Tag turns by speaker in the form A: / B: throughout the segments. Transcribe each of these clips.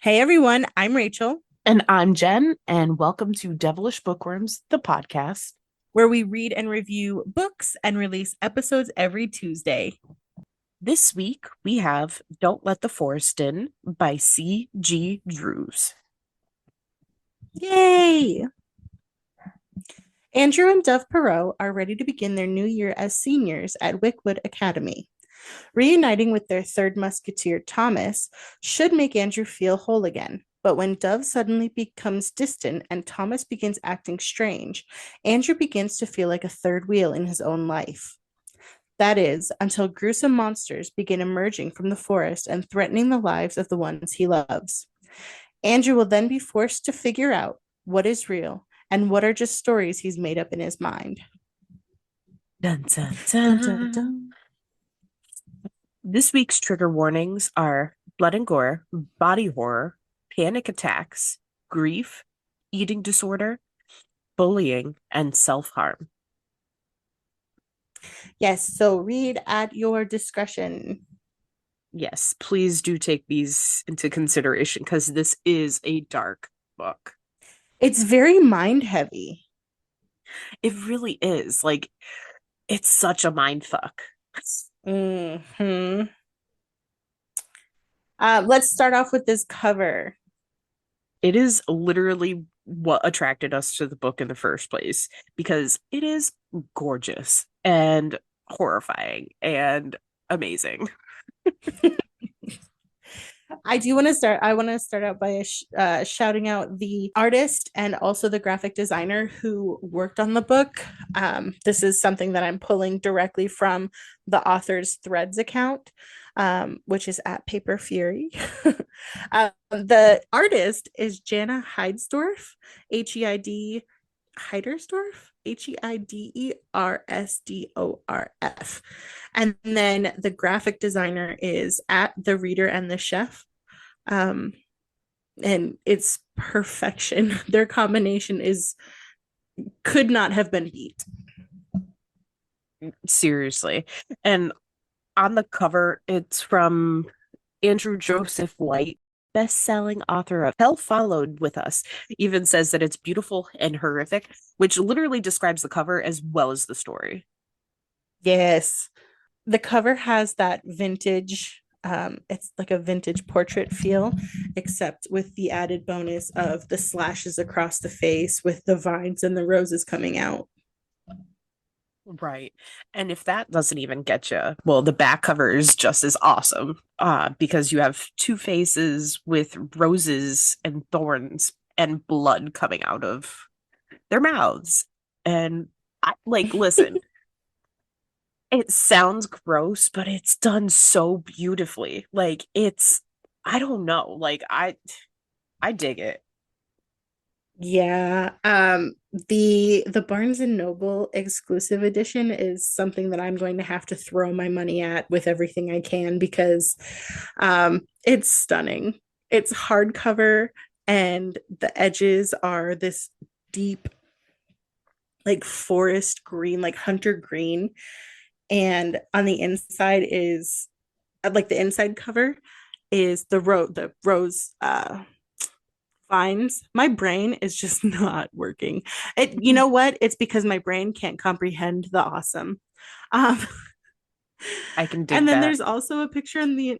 A: Hey everyone, I'm Rachel,
B: And I'm Jen, and welcome to Devilish Bookworms, the podcast.
A: where we read and review books and release episodes every Tuesday.
B: This week we have Don't Let the Forest In by C.G. Drews.
A: Yay! Andrew and Dove Perrault are ready to begin their new year as seniors at Wickwood Academy. Reuniting with their third musketeer, Thomas, should make Andrew feel whole again. But when Dove suddenly becomes distant and Thomas begins acting strange, Andrew begins to feel like a third wheel in his own life. That is, until gruesome monsters begin emerging from the forest and threatening the lives of the ones he loves. Andrew will then be forced to figure out what is real and what are just stories he's made up in his mind.
B: Dun, dun,
A: Dun, dun,
B: dun.
A: dun.
B: This week's trigger warnings are blood and gore, body horror, panic attacks, grief, eating disorder, bullying, and self harm.
A: Yes, so read at your discretion.
B: Yes, please do take these into consideration because this is a dark book.
A: It's very mind heavy.
B: It really is. It's such a mind fuck.
A: Mm-hmm. Let's start off with this cover.
B: It is literally what attracted us to the book in the first place because it is gorgeous and horrifying and amazing.
A: I want to start out by shouting out the artist and also the graphic designer who worked on the book. This is something that I'm pulling directly from the author's Threads account, which is at Paper Fury. The artist is Jana Heidersdorf, Heid Heidersdorf, Heidersdorf. And then the graphic designer is at The Reader and the Chef. Um, and it's perfection. Their combination is could not have been beat.
B: Seriously. And on the cover, it's from Andrew Joseph White, best-selling author of Hell Followed with Us, even says that it's beautiful and horrific, which literally describes the cover as well as the story.
A: Yes. The cover has that vintage, it's like a vintage portrait feel, except with the added bonus of the slashes across the face with the vines and the roses coming out.
B: Right. And if that doesn't even get you, well, the back cover is just as awesome. Because you have two faces with roses and thorns and blood coming out of their mouths. And listen, it sounds gross, but it's done so beautifully. I don't know. I dig it.
A: Yeah. The Barnes and Noble exclusive edition is something that I'm going to have to throw my money at with everything I can because it's stunning. It's hardcover and the edges are this deep like forest green, like hunter green, and on the inside is like the inside cover is the rose vines. My brain is just not working. You know what? It's because my brain can't comprehend the awesome. Um,
B: I can
A: and
B: dig
A: then
B: that.
A: there's also a picture in the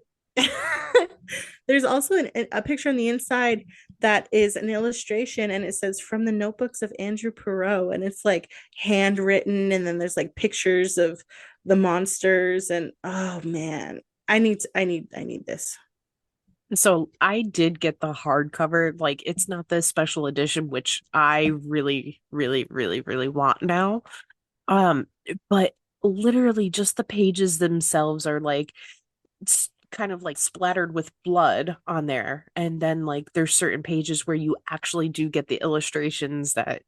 A: there's also a picture on the inside that is an illustration and it says from the notebooks of Andrew Perrault and it's like handwritten and then there's like pictures of the monsters and oh man, I need this.
B: So I did get the hardcover. Like it's not the special edition, which I really, really, really, really want now. Um, but literally just the pages themselves are kind of like splattered with blood on there. And then there's certain pages where you actually do get the illustrations that,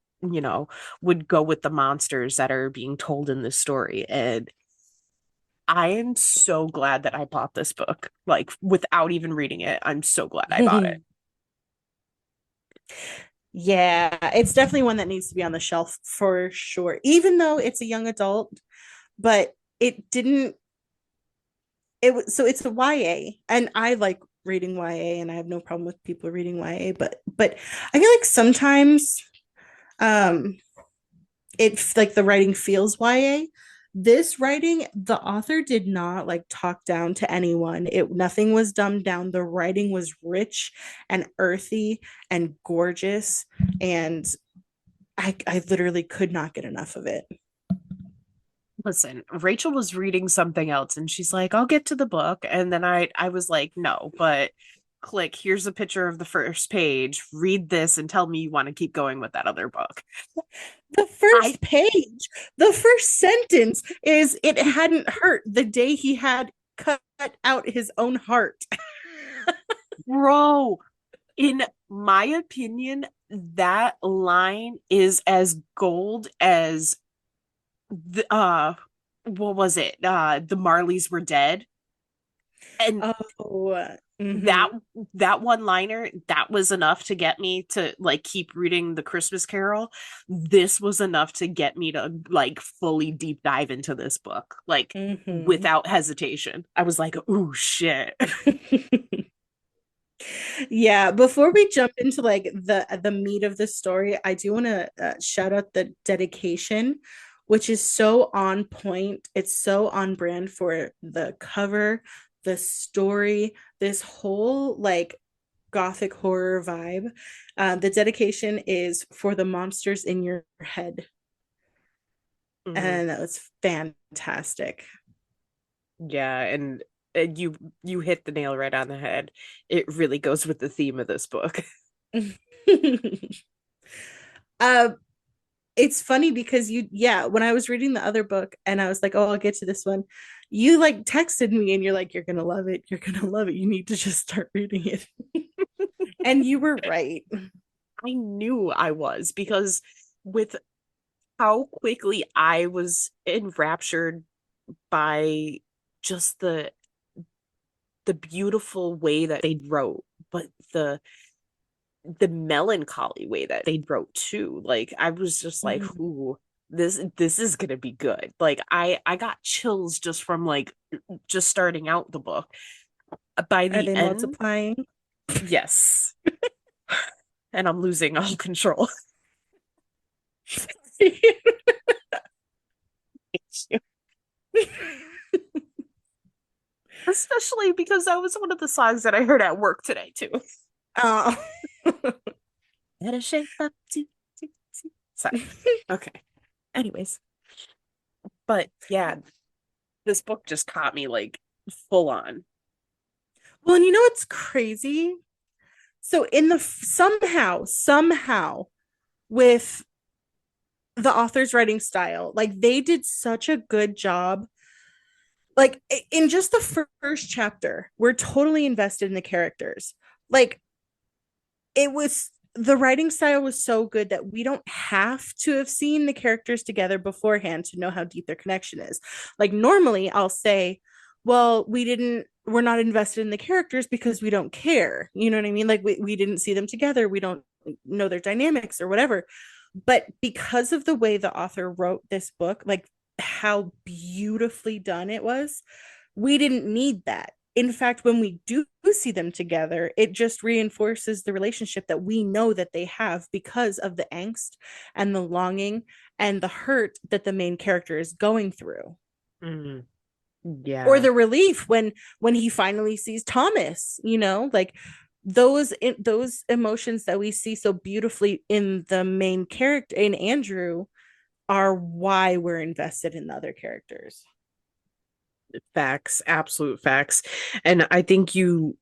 B: would go with the monsters that are being told in this story. And I am so glad that I bought this book. Like without even reading it, I'm so glad I bought it.
A: Yeah, it's definitely one that needs to be on the shelf for sure. Even though it's a young adult, but it didn't it was so it's a YA and I like reading YA, and I have no problem with people reading YA, but I feel like sometimes um it like the writing feels YA. This writing, the author did not like talk down to anyone. It nothing was dumbed down. The writing was rich and earthy and gorgeous, and I literally could not get enough of it.
B: Listen, Rachel was reading something else and she's like, I'll get to the book. And then I was like, no, but click, here's a picture of the first page. Read this and tell me you want to keep going with that other book.
A: The
B: I
A: first page, the first sentence is it hadn't hurt the day he had cut out his own heart.
B: bro, in my opinion, that line is as gold as the what was it? The Marleys were dead. And
A: Oh,
B: that
A: mm-hmm.
B: that one liner, that was enough to get me to like keep reading the Christmas Carol. This was enough to get me to like fully deep dive into this book, like
A: Mm-hmm.
B: without hesitation. I was like, oh shit.
A: Yeah, before we jump into like the meat of the story, I do want to shout out the dedication, which is so on point. It's so on brand for the cover, the story, this whole like gothic horror vibe. The dedication is for the monsters in your head,
B: Mhm.
A: and that was fantastic.
B: Yeah, and you hit the nail right on the head. It really goes with the theme of this book.
A: uh, it's funny because yeah, when I was reading the other book and I was like, oh, I'll get to this one, you like texted me and you're like, you're gonna love it, you're gonna love it, you need to just start reading it. And you were right.
B: I knew I was because with how quickly I was enraptured by just the beautiful way that they wrote, but the melancholy way that they wrote too. Like I was just like,
A: Mhm.
B: ooh, this is gonna be good. Like I got chills just from like just starting out the book. By
A: Are
B: the
A: they
B: end,
A: multiplying?
B: yes. And I'm losing all control. Especially because that was one of the songs that I heard at work today too.
A: Oh.
B: Better shape up to. Sorry. Okay. Anyways, but yeah, this book just caught me like full on.
A: Well, and you know what's crazy? So in the somehow with the author's writing style, like they did such a good job. Like in just the first chapter, we're totally invested in the characters. Like it was the writing style was so good that we don't have to have seen the characters together beforehand to know how deep their connection is. Like normally I'll say, well, we're not invested in the characters because we don't care. You know what I mean? Like we didn't see them together. We don't know their dynamics or whatever. But because of the way the author wrote this book, like how beautifully done it was, we didn't need that. In fact, when we do see them together, it just reinforces the relationship that we know that they have because of the angst and the longing and the hurt that the main character is going through.
B: Mm,
A: Or
B: yeah.
A: the relief when he finally sees Thomas, like those emotions that we see so beautifully in the main character in Andrew are why we're invested in the other characters.
B: Facts, absolute facts. And I think you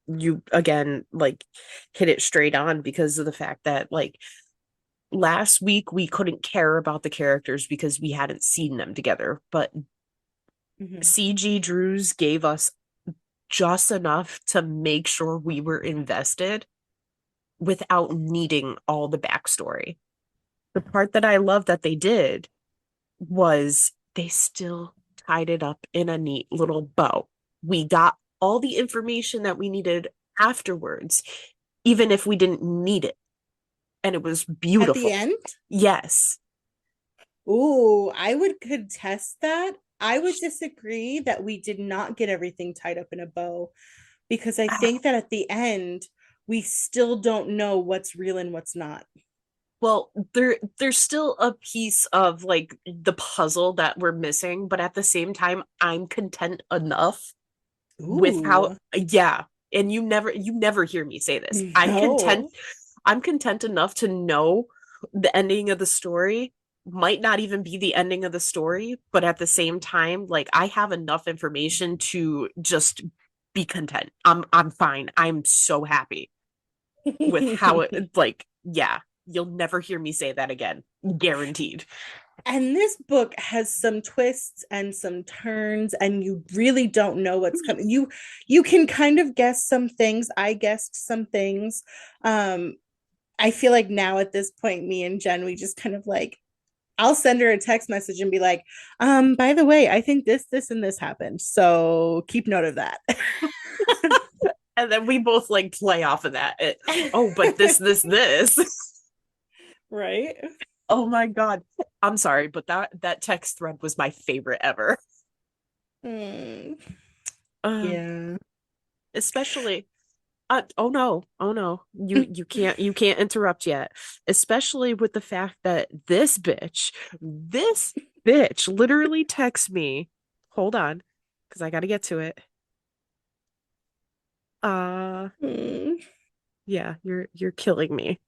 B: again like hit it straight on because of the fact that like last week we couldn't care about the characters because we hadn't seen them together, but
A: Mm-hmm.
B: CG Drews gave us just enough to make sure we were invested without needing all the backstory. The part that I love that they did was they still tied it up in a neat little bow. We got all the information that we needed afterwards, even if we didn't need it. And it was
A: At the
B: beautiful.
A: end,
B: Yes.
A: ooh, I would contest that. I would disagree that we did not get everything tied up in a bow because I think that at the end, we still don't know what's real and what's not.
B: Well, there's still a piece of like the puzzle that we're missing, but at the same time, I'm content enough with how,
A: Ooh,
B: yeah. And you never hear me say this.
A: no.
B: I'm content enough to know the ending of the story might not even be the ending of the story, but at the same time, like I have enough information to just be content. I'm fine. I'm so happy with how it like, yeah, you'll never hear me say that again. Guaranteed.
A: And this book has some twists and some turns, and you really don't know what's coming. You can kind of guess some things. I guessed some things. I feel like now at this point, me and Jen, we just kind of like, I'll send her a text message and be like, by the way, I think this, and this happened. So keep note of that.
B: And then we both like play off of that. Oh, but this.
A: Right?
B: Oh my God. I'm sorry, but that text thread was my favorite ever.
A: Mm,
B: Uh,
A: yeah.
B: especially oh no. Oh no. You can't interrupt yet. Especially with the fact that this bitch literally texts me. Hold on, because I gotta get to it. Uh
A: Mm.
B: yeah, you're killing me.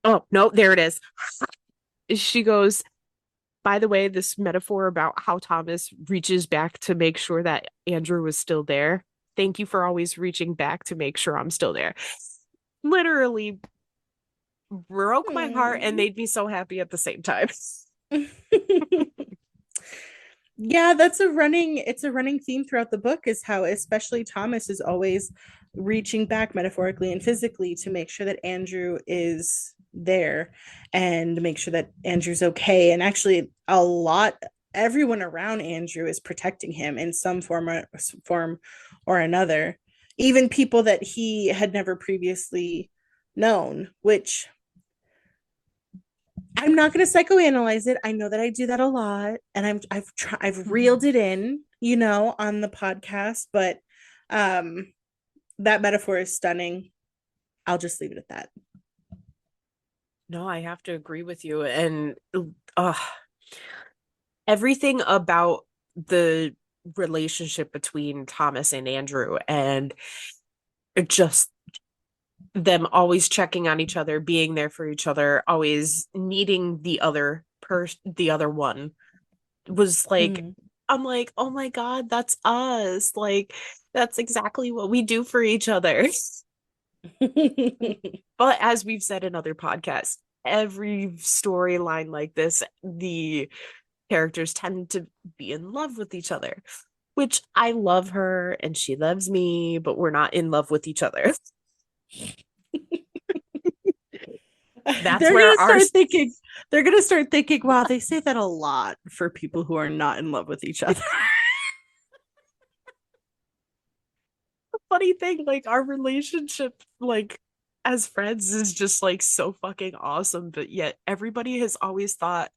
B: Oh, no, there it is. She goes, by the way, this metaphor about how Thomas reaches back to make sure that Andrew was still there. Thank you for always reaching back to make sure I'm still there. Literally broke my heart and
A: Mm.
B: made me so happy at the same time.
A: Yeah, it's a running theme throughout the book is how especially Thomas is always reaching back metaphorically and physically to make sure that Andrew is there and make sure that Andrew's okay. And actually a lot everyone around Andrew is protecting him in some form or another. Even people that he had never previously known, which I'm not going to psychoanalyze it. I know that I do that a lot, and I've reeled it in, on the podcast. But um, that metaphor is stunning. I'll just leave it at that.
B: No, I have to agree with you. And uh, everything about the relationship between Thomas and Andrew and just them always checking on each other, being there for each other, always needing the other one was like
A: Mm.
B: I'm like, "Oh my God, that's us." Like that's exactly what we do for each other. But as we've said in other podcasts, every storyline like this, the characters tend to be in love with each other, which I love her and she loves me, but we're not in love with each other. That's
A: they're
B: where
A: gonna
B: our
A: start thinking. They're gonna start thinking. Wow, they say that a lot for people who are not in love with each other.
B: funny thing, like our relationship, like as friends, is just like so fucking awesome. But yet everybody has always thought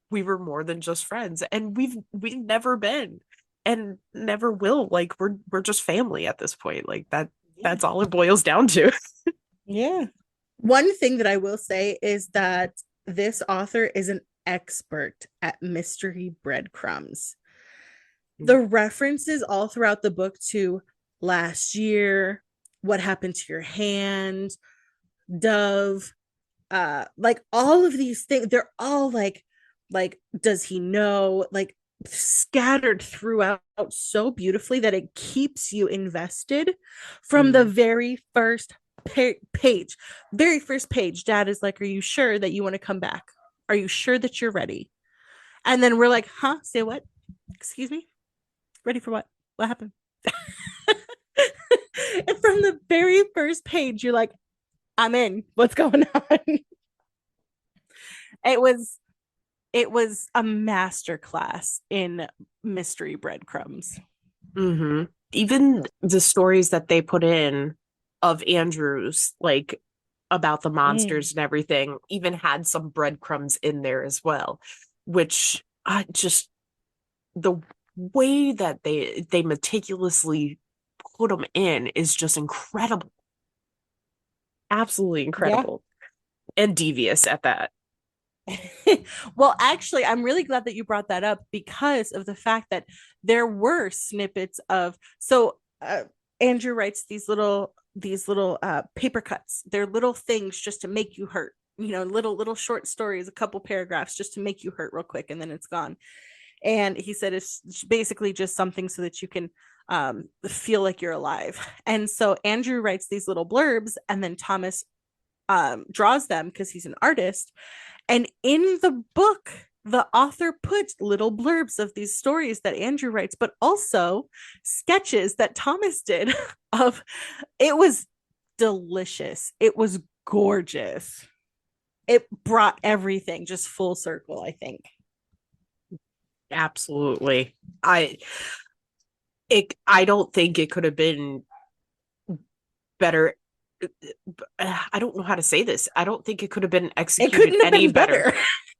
B: we were more than just friends, and we've never been, and never will. Like we're just family at this point. Like that.
A: Yeah.
B: That's all it boils down to.
A: Yeah. One thing that I will say is that this author is an expert at mystery breadcrumbs. The references all throughout the book to last year, what happened to your hand, Dove, like all of these things, they're all like, does he know? Like scattered throughout so beautifully that it keeps you invested from the
B: Mm.
A: very first page. Very first page, Dad is like, "Are you sure that you want to come back? Are you sure that you're ready?" And then we're like, "Huh? Say what? Excuse me? Ready for what? What happened?" And from the very first page, you're like, "I'm in. What's going on?" It was a master class in mystery breadcrumbs.
B: Hmm. Even the stories that they put in of Andrews, like about the
A: Mm.
B: monsters and everything, even had some breadcrumbs in there as well, which just the way that they meticulously put them in is just incredible. Absolutely
A: Yeah.
B: incredible. And devious at that.
A: Well, actually, I'm really glad that you brought that up because of the fact that there were snippets of Andrew writes these little paper cuts. They're little things just to make you hurt. Little short stories, a couple paragraphs just to make you hurt real quick, and then it's gone. And he said it's basically just something so that you can feel like you're alive. And so Andrew writes these little blurbs, and then Thomas draws them because he's an artist. And in the book, the author puts little blurbs of these stories that Andrew writes, but also sketches that Thomas did of it was delicious. It was gorgeous. It brought everything just full circle, I think.
B: Absolutely. I don't think it could have been better. I don't know how to say this. I don't think it could have been executed any better.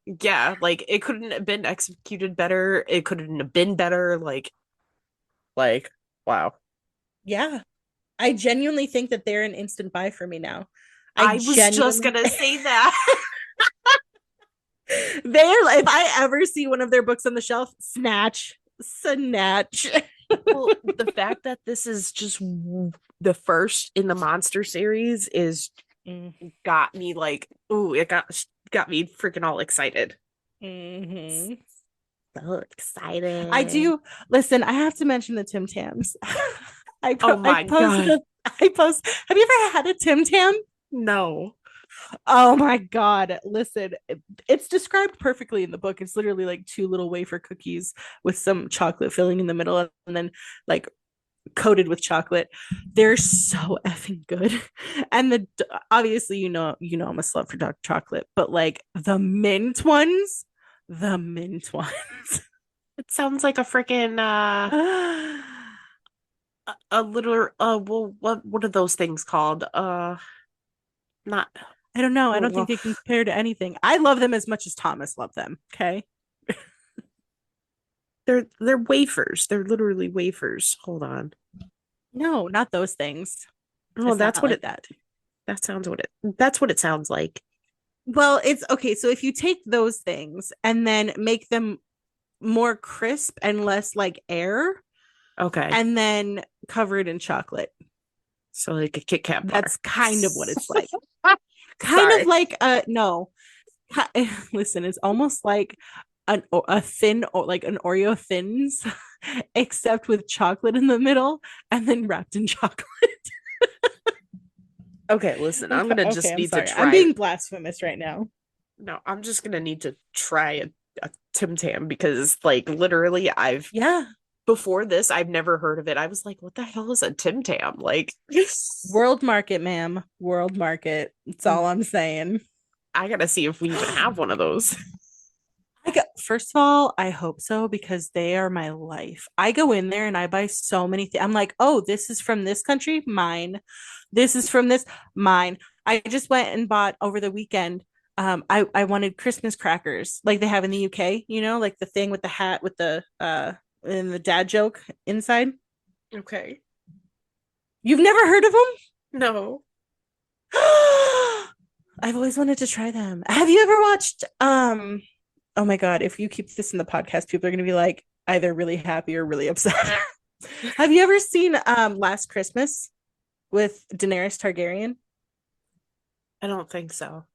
B: Yeah, like it couldn't have been executed better. It couldn't have been better. Like wow.
A: Yeah. I genuinely think that they're an instant buy for me now.
B: I was just gonna say that.
A: If I ever see one of their books on the shelf, snatch.
B: Well, the fact that this is just the first in the monster series is got me like, ooh, it got me freaking all excited.
A: Mm-hmm.
B: So excited.
A: I do. Listen, I have to mention the Tim Tams.
B: Oh my God.
A: Have you ever had a Tim Tam?
B: No.
A: Oh my God. Listen, it's described perfectly in the book. It's literally like two little wafer cookies with some chocolate filling in the middle and then like coated with chocolate. They're so effing good. And obviously, I'm a slut for dark chocolate, but like the mint ones.
B: It sounds like a freaking a little well, what are those things called? Not
A: I don't know. I don't think they compare to anything. I love them as much as Thomas loved them. Okay.
B: They're wafers. They're literally wafers. Hold on.
A: No, not those things.
B: Oh, that's what that's what it sounds like.
A: Well, it's okay. So if you take those things and then make them more crisp and less like air,
B: okay,
A: and then cover it in chocolate.
B: So like a Kit Kat bar.
A: That's kind of what it's like. Kind of like no. Listen, it's almost like a thin or like an Oreo thins, except with chocolate in the middle and then wrapped in chocolate.
B: Okay, listen, I'm gonna just need to try.
A: I'm being blasphemous right now.
B: No, I'm just gonna need to try a Tim Tam because like literally before this I've never heard of it. I was like, what the hell is a Tim Tam? Like
A: world market, ma'am. World market. That's all I'm saying.
B: I gotta see if we even have one of those.
A: First of all, I hope so because they are my life. I go in there and I buy so many things. I'm like, oh, this is from this country, mine. This is from this, mine. I just went and bought over the weekend. I wanted Christmas crackers like they have in the UK, like the thing with the hat with the and the dad joke inside.
B: Okay.
A: You've never heard of them?
B: No.
A: I've always wanted to try them. Have you ever watched oh my God, if you keep this in the podcast, people are going to be like either really happy or really upset. Have you ever seen Last Christmas with Daenerys Targaryen?
B: I don't think so.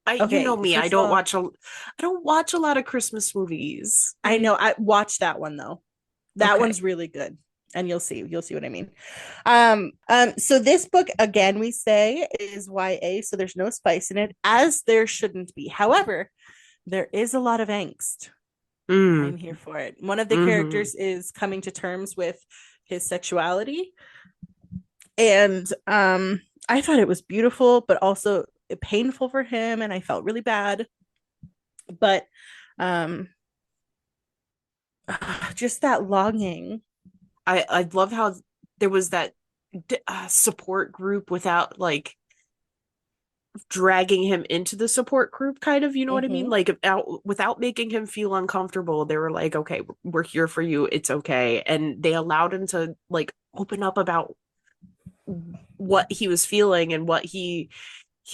A: Okay,
B: you know me, I don't watch a lot of Christmas movies.
A: I know. I watched that one though. That one's really good. And you'll see what I mean. So this book, again, we say is YA, so there's no spice in it, as there shouldn't be. However, there is a lot of angst. I'm here for it. One of the characters is coming to terms with his sexuality. And I thought it was beautiful, but also painful for him. And I felt really bad. But just that longing.
B: I love how there was that support group without like dragging him into the support group, kind of, you know what I mean? Like without making him feel uncomfortable. They were like, okay, we're here for you. It's okay. And they allowed him to like open up about what he was feeling and what he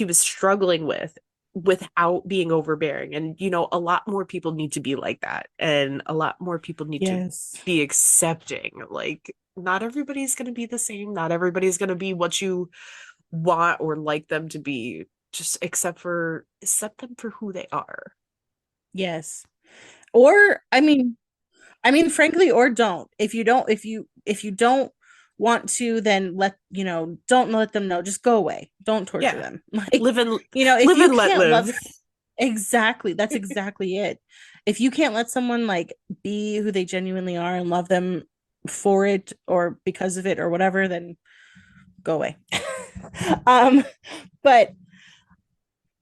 B: was struggling with without being overbearing. And a lot more people need to be like that, and a lot more people need to
A: Yes.
B: be accepting. Like, not everybody's going to be the same, not everybody's going to be what you want or like them to be. Just accept them for who they are.
A: Yes. Or frankly, or don't. If you don't want to, then don't let them know. Just go away. Don't torture
B: Yeah,
A: them. Like,
B: live and
A: if
B: live
A: you
B: and let
A: can't love,
B: live.
A: exactly, that's exactly it. If you can't let someone like be who they genuinely are and love them for it or because of it or whatever, then go away. um, but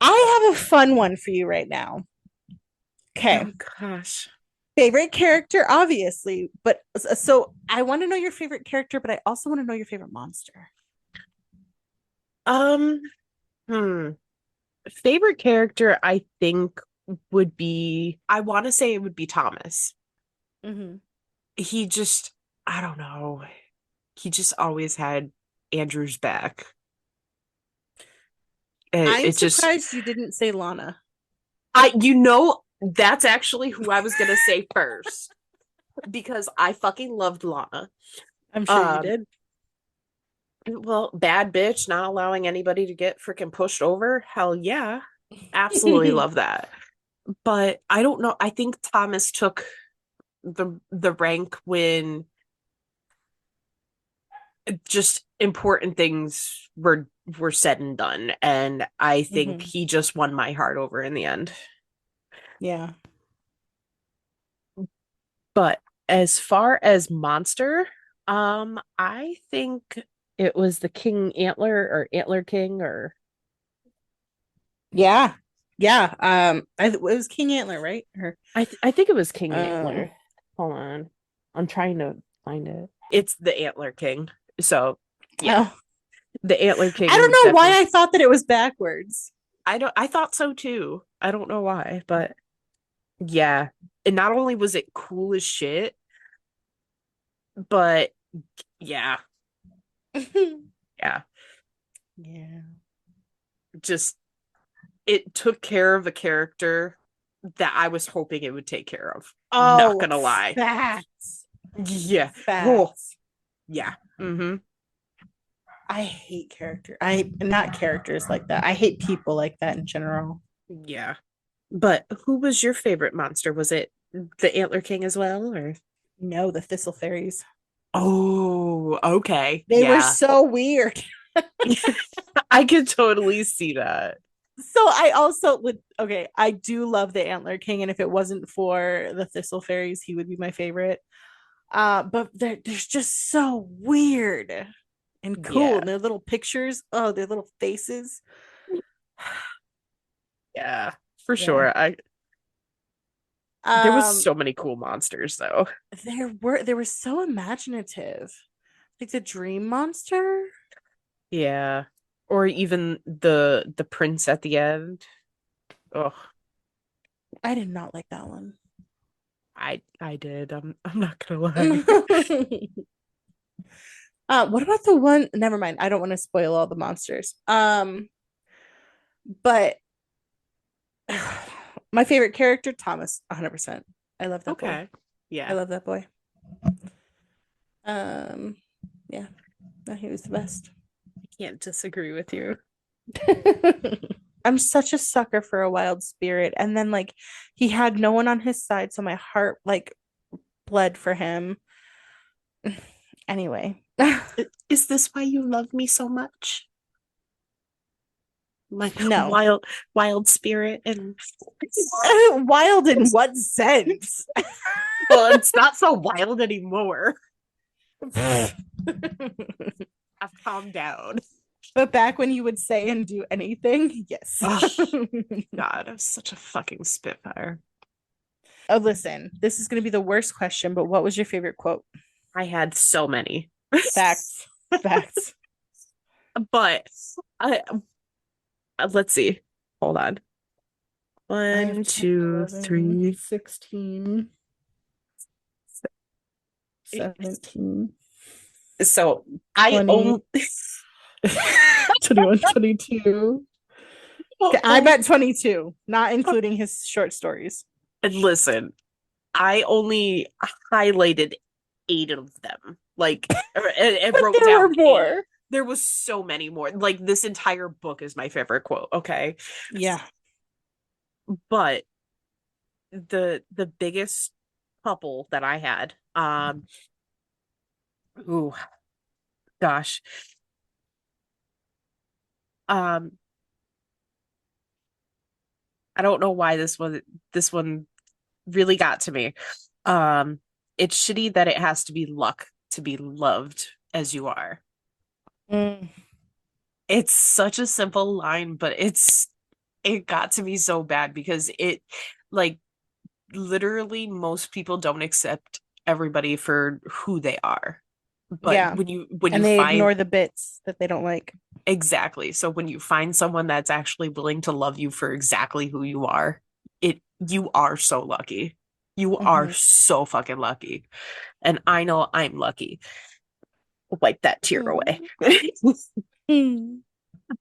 A: I have a fun one for you right now. Okay.
B: Oh gosh.
A: Favorite character, obviously, but so I want to know your favorite character, but I also want to know your favorite monster.
B: um hmm Favorite character, I think, would be, I want to say it would be Thomas.
A: Mm-hmm.
B: He just, I don't know. He just always had Andrew's back. It,
A: I'm
B: it just,
A: surprised you didn't say Lana.
B: that's actually who I was gonna say first because I fucking loved Lana.
A: I'm sure you
B: Um,
A: did.
B: well, bad bitch, not allowing anybody to get freaking pushed over. Hell yeah. Absolutely love that. But I don't know. I think Thomas took the rank when just important things were said and done, and I think
A: Mm-hmm.
B: he just won my heart over in the end.
A: Yeah.
B: But as far as monster, I think it was the King Antler or Antler King or
A: Yeah. Yeah. It was King Antler, right?
B: I think it was King
A: Um,
B: Antler. Hold on. I'm trying to find it. It's the Antler King. So, yeah.
A: oh,
B: The Antler
A: I don't
B: King
A: know
B: definitely.
A: why I thought that it was backwards.
B: I thought so too. I don't know why, but yeah. And not only was it cool as shit, but yeah, yeah.
A: Yeah.
B: Just it took care of a character that I was hoping it would take care of. Not
A: Oh,
B: gonna lie.
A: facts.
B: Yeah. Oh,
A: Facts.
B: yeah. Mm-hmm.
A: I hate character. I not characters like that. I hate people like that in general.
B: Yeah. But who was your favorite monster? Was it the Antler King as well, or?
A: No, the Thistle Fairies.
B: Oh, okay.
A: They were
B: Yeah.
A: so weird.
B: I could totally see that.
A: So I also would okay, I do love the Antler King, and if it wasn't for the Thistle Fairies, he would be my favorite. But they're just so weird and cool.
B: Yeah.
A: And their little pictures, oh, their little faces.
B: Yeah, for
A: Yeah.
B: sure. I There was
A: Um,
B: so many cool monsters though.
A: they were so imaginative. Like the Dream Monster.
B: Yeah. Or even the prince at the end. Oh,
A: I did not like that one.
B: I did. I'm not gonna lie.
A: What about the one? Never mind. I don't want to spoil all the monsters. But my favorite character, Thomas, 100%. I love that boy.
B: Okay.
A: I
B: Yeah.
A: love that boy. Um, yeah, no, he was the best.
B: I can't disagree with you.
A: I'm such a sucker for a wild spirit, and then like he had no one on his side, so my heart like bled for him. Anyway,
B: Is this why you love me so much? Like
A: no.
B: wild spirit and
A: Wild in what sense?
B: well, it's not so wild anymore. I've calmed down.
A: But back when you would say and do anything, yes.
B: Oh God, I'm such a fucking spitfire.
A: Oh, listen, this is going to be the worst question, but what was your favorite quote?
B: I had so many.
A: Facts. Facts.
B: But I let's see. Hold on.
A: I have
B: One,
A: 10,
B: two,
A: 11,
B: three.
A: 16, 17.
B: So I
A: 20,
B: only
A: 21, 22. Okay, I bet 22, not including his short stories.
B: and listen, I only highlighted 8 of them. Like, and
A: But
B: wrote
A: there were
B: down 8.
A: more.
B: There was so many more. Like, this entire book is my favorite quote, okay?
A: Yeah.
B: But the biggest couple that I had, ooh, gosh. Um, I don't know why this one really got to me. Um, it's shitty that it has to be luck to be loved as you are.
A: Mm,
B: It's such a simple line, but it got to me so bad because it like literally most people don't accept everybody for who they are. But
A: yeah.
B: when you
A: And they
B: find
A: ignore the bits that they don't like.
B: exactly, so when you find someone that's actually willing to love you for exactly who you are, you are so lucky. You are
A: Mhm.
B: so fucking lucky. And I know I'm lucky. Wipe that tear away.
A: Mm.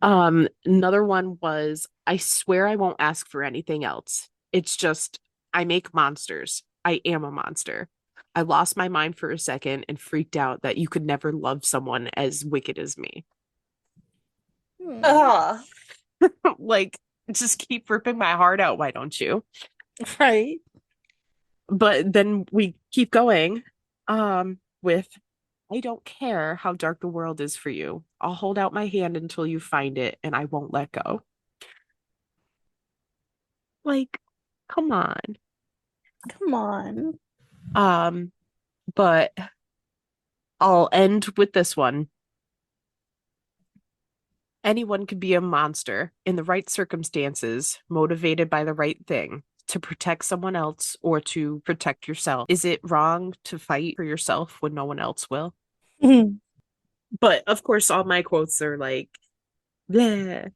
B: Another one was, I swear I won't ask for anything else. It's just, I make monsters. I am a monster. I lost my mind for a second and freaked out that you could never love someone as wicked as me.
A: Mm.
B: Ah, like, just keep ripping my heart out, why don't you?
A: Right.
B: But then we keep going, with, I don't care how dark the world is for you. I'll hold out my hand until you find it, and I won't let go. Like, come on.
A: Come on.
B: Um, but I'll end with this one. Anyone could be a monster in the right circumstances, motivated by the right thing to protect someone else or to protect yourself. Is it wrong to fight for yourself when no one else will?
A: Mhm.
B: But of course, all my quotes are like, bleh.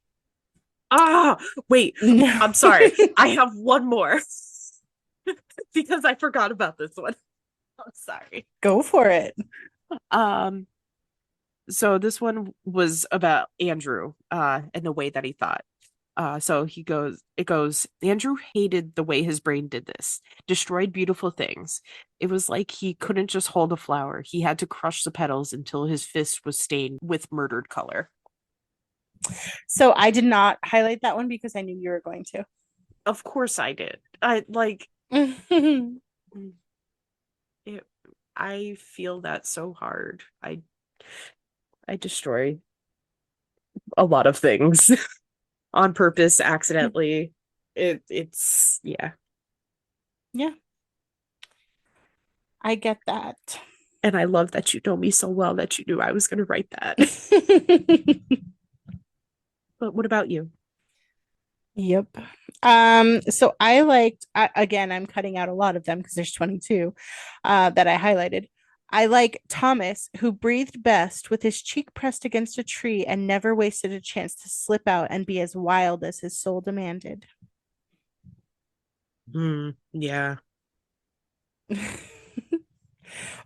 B: Ah, wait,
A: No.
B: I'm sorry. I have one more because I forgot about this one. I'm sorry.
A: Go for it.
B: Um, so this one was about Andrew, and the way that he thought. So it goes, Andrew hated the way his brain did this, destroyed beautiful things. It was like he couldn't just hold a flower. He had to crush the petals until his fist was stained with murdered color.
A: So I did not highlight that one because I knew you were going to.
B: Of course I did. I like it. I feel that so hard. I destroy a lot of things on purpose, accidentally. It's yeah.
A: Yeah, I get that.
B: And I love that you know me so well that you knew I was going to write that. But what about you?
A: Yep. So again, I'm cutting out a lot of them because there's 22 that I highlighted. I like Thomas, who breathed best with his cheek pressed against a tree and never wasted a chance to slip out and be as wild as his soul demanded.
B: Yeah.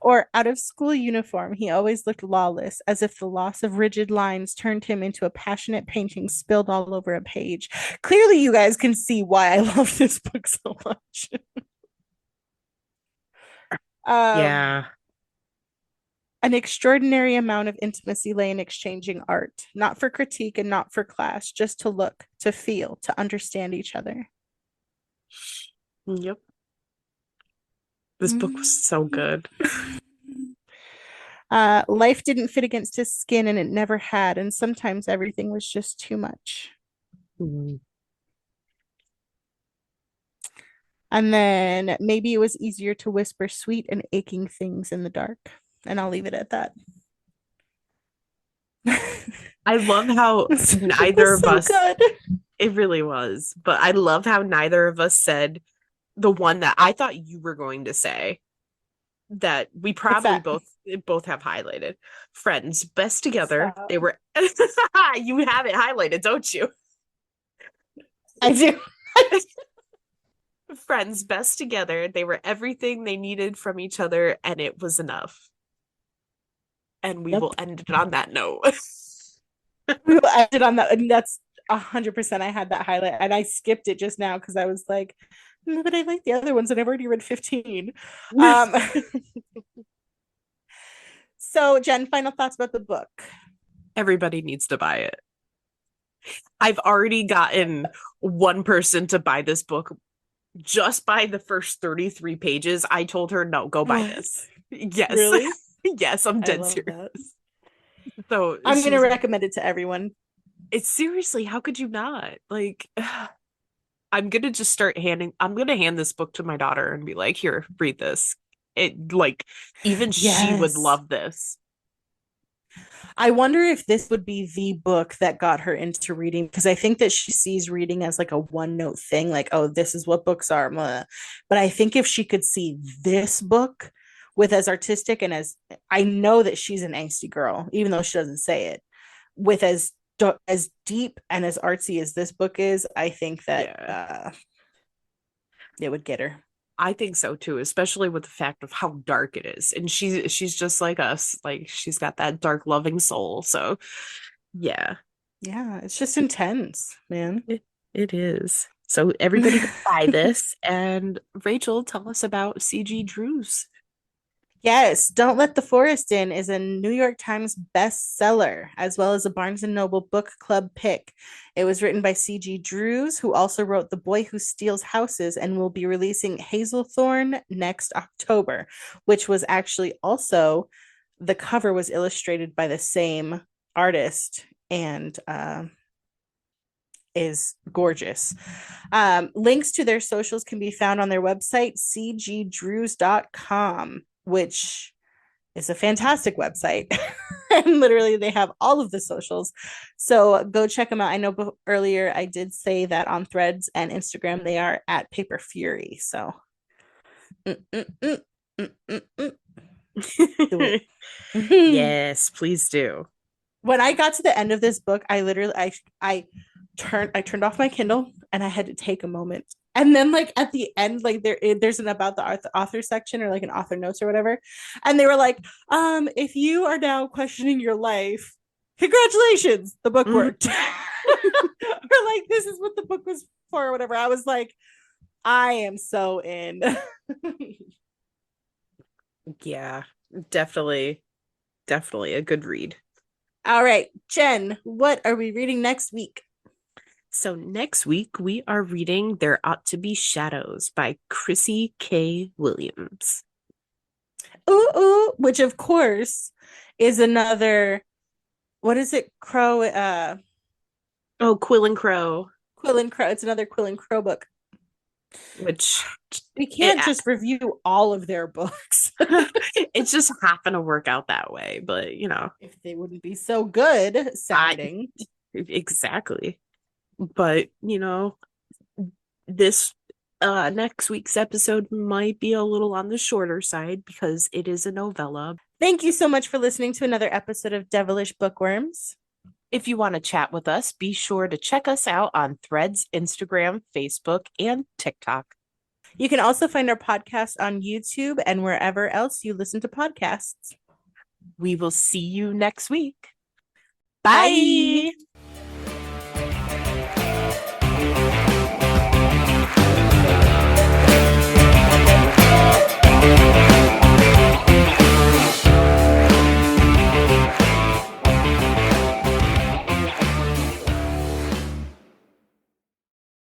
A: Or out of school uniform, he always looked lawless, as if the loss of rigid lines turned him into a passionate painting spilled all over a page. Clearly, you guys can see why I love this book so much. um,
B: Yeah.
A: an extraordinary amount of intimacy lay in exchanging art, not for critique and not for class, just to look, to feel, to understand each other.
B: Yep. This book was so good.
A: Life didn't fit against his skin and it never had, and sometimes everything was just too much.
B: Mm.
A: And then maybe it was easier to whisper sweet and aching things in the dark. And I'll leave it at that.
B: I love how
A: It
B: neither
A: was
B: of
A: so
B: us,
A: good.
B: it really was, but I love how neither of us said the one that I thought you were going to say that we
A: What's
B: probably
A: that?
B: both have highlighted. Friends, best together. They
A: Stop.
B: were you have it highlighted, don't you?
A: I do.
B: Friends, best together. They were everything they needed from each other, and it was enough. And we
A: Yep.
B: will end it on that note.
A: We will end it on that. And that's 100%. I had that highlight and I skipped it just now because I was like, but I like the other ones and I've already read 15. Um, so, Jen, final thoughts about the book.
B: Everybody needs to buy it. I've already gotten one person to buy this book just by the first 33 pages. I told her, no, go buy
A: What?
B: this. Yes.
A: Really?
B: Yes, I'm
A: I
B: dead
A: love
B: serious.
A: that.
B: So
A: I'm going to
B: she's,
A: recommend it to everyone.
B: it's seriously, how could you not? Like, I'm going to just I'm going to hand this book to my daughter and be like, here, read this. It, like, even she would
A: Yes.
B: love this.
A: I wonder if this would be the book that got her into reading because I think that she sees reading as like a one note thing, like, oh, this is what books are. Blah. But I think if she could see this book with as artistic and as I know that she's an angsty girl, even though she doesn't say it, with as deep and as artsy as this book is, I think that
B: Yeah.
A: it would get her.
B: I think so too, especially with the fact of how dark it is. And she's just like us. Like she's got that dark loving soul. So yeah.
A: Yeah, it's just intense, man.
B: It is. So everybody go buy this. And Rachel, tell us about C.G. Drew's.
A: Yes, Don't Let the Forest In is a New York Times bestseller, as well as a Barnes and Noble book club pick. It was written by C.G. Drews, who also wrote The Boy Who Steals Houses and will be releasing Hazelthorne next October, which was actually also the cover was illustrated by the same artist and is gorgeous. Links to their socials can be found on their website, cgdrews.com, which is a fantastic website. And literally, they have all of the socials. So go check them out. I know earlier I did say that on Threads and Instagram, they are at Paper Fury. So do it.
B: Yes, please do.
A: When I got to the end of this book, I literally I turned off my Kindle and I had to take a moment. And then like at the end, like there's an about the author section or like an author notes or whatever. And they were like, if you are now questioning your life, congratulations, the book worked. Or like this is what the book was for or whatever. I was like, I am so in.
B: Yeah, definitely, definitely a good read.
A: All right, Jen, what are we reading next week?
B: So next week we are reading There Ought to Be Shadows by Chrissy K. Williams.
A: Ooh, which of course is another what is it? Crow
B: Oh, Quill and Crow.
A: Quill and Crow. It's another Quill and Crow book.
B: Which
A: We can't just review all of their books.
B: It's just happened to work out that way, but you know,
A: if they wouldn't be so good sounding.
B: Exactly. But you know, this next week's episode might be a little on the shorter side because it is a novella.
A: Thank you so much for listening to another episode of Devilish Bookworms.
B: If you want to chat with us, be sure to check us out on Threads, Instagram, Facebook, and TikTok.
A: You can also find our podcast on YouTube and wherever else you listen to podcasts.
B: We will see you next week.
A: Bye.
B: Bye.